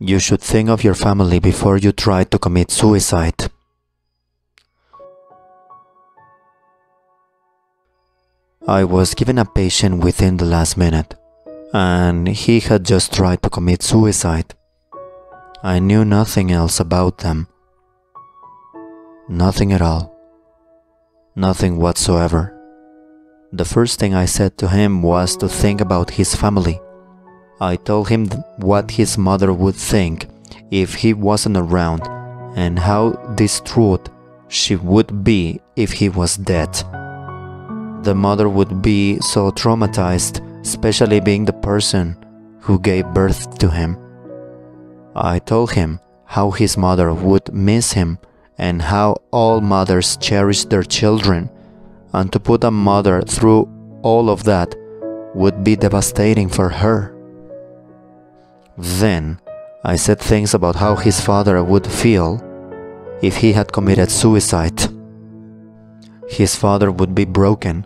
You should think of your family before you try to commit suicide. I was given a patient within the last minute, and he had just tried to commit suicide. I knew nothing else about them. Nothing at all. Nothing whatsoever. The first thing I said to him was to think about his family. I told him what his mother would think if he wasn't around and how distraught she would be if he was dead. The mother would be so traumatized, especially being the person who gave birth to him. I told him how his mother would miss him and how all mothers cherish their children, and to put a mother through all of that would be devastating for her. Then I said things about how his father would feel if he had committed suicide. His father would be broken,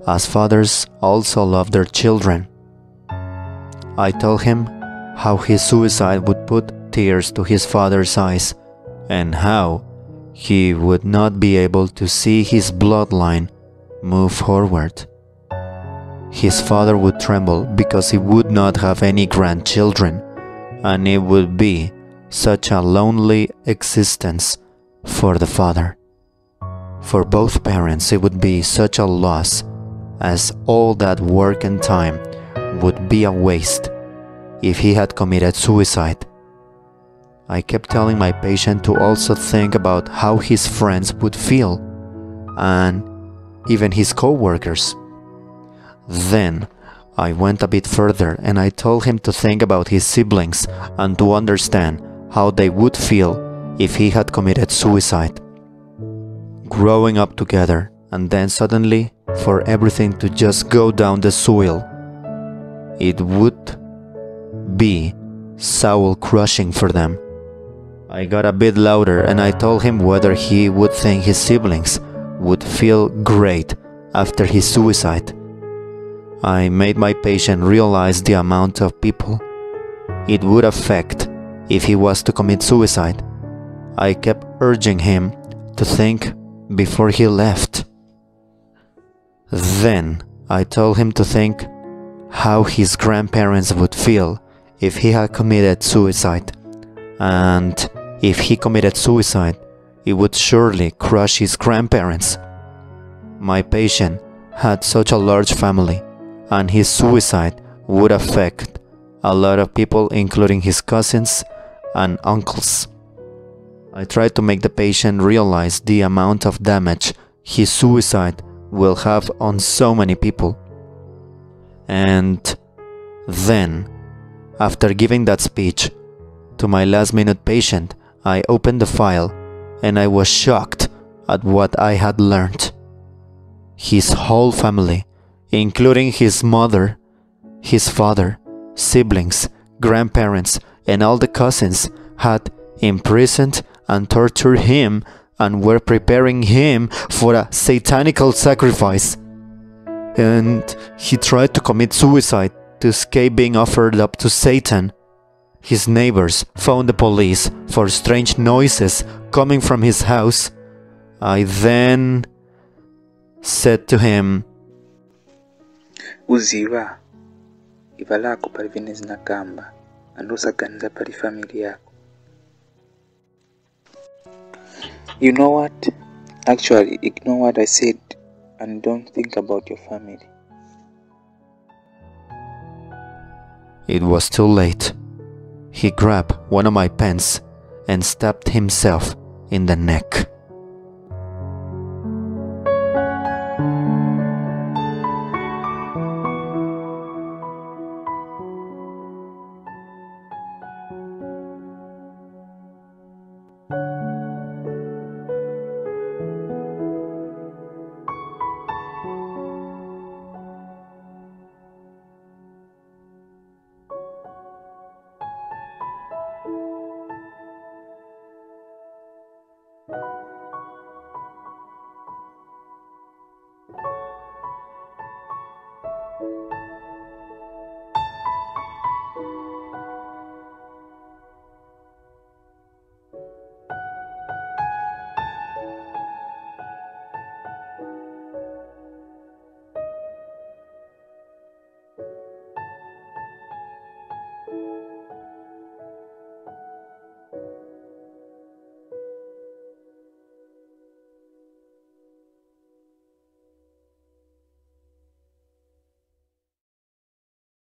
as fathers also love their children. I told him how his suicide would put tears to his father's eyes and how he would not be able to see his bloodline move forward. His father would tremble because he would not have any grandchildren, and it would be such a lonely existence for the father. For both parents, it would be such a loss, as all that work and time would be a waste if he had committed suicide. I kept telling my patient to also think about how his friends would feel, and even his co-workers. Then I went a bit further and I told him to think about his siblings and to understand how they would feel if he had committed suicide. Growing up together and then suddenly for everything to just go down the soil, it would be soul-crushing for them. I got a bit louder and I told him whether he would think his siblings would feel great after his suicide. I made my patient realize the amount of people it would affect if he was to commit suicide. I kept urging him to think before he left. Then I told him to think how his grandparents would feel if he had committed suicide, and if he committed suicide, it would surely crush his grandparents. My patient had such a large family, and his suicide would affect a lot of people, including his cousins and uncles. I tried to make the patient realize the amount of damage his suicide will have on so many people. And then, after giving that speech to my last-minute patient, I opened the file and I was shocked at what I had learned. His whole family, including his mother, his father, siblings, grandparents, and all the cousins, had imprisoned and tortured him and were preparing him for a satanical sacrifice. And he tried to commit suicide to escape being offered up to Satan. His neighbors phoned the police for strange noises coming from his house. I then said to him, Uziva, ivalako pali vinezi nakamba, andosaganiza pali familia yako. You know what? Actually, ignore what I said and don't think about your family. It was too late. He grabbed one of my pens and stabbed himself in the neck.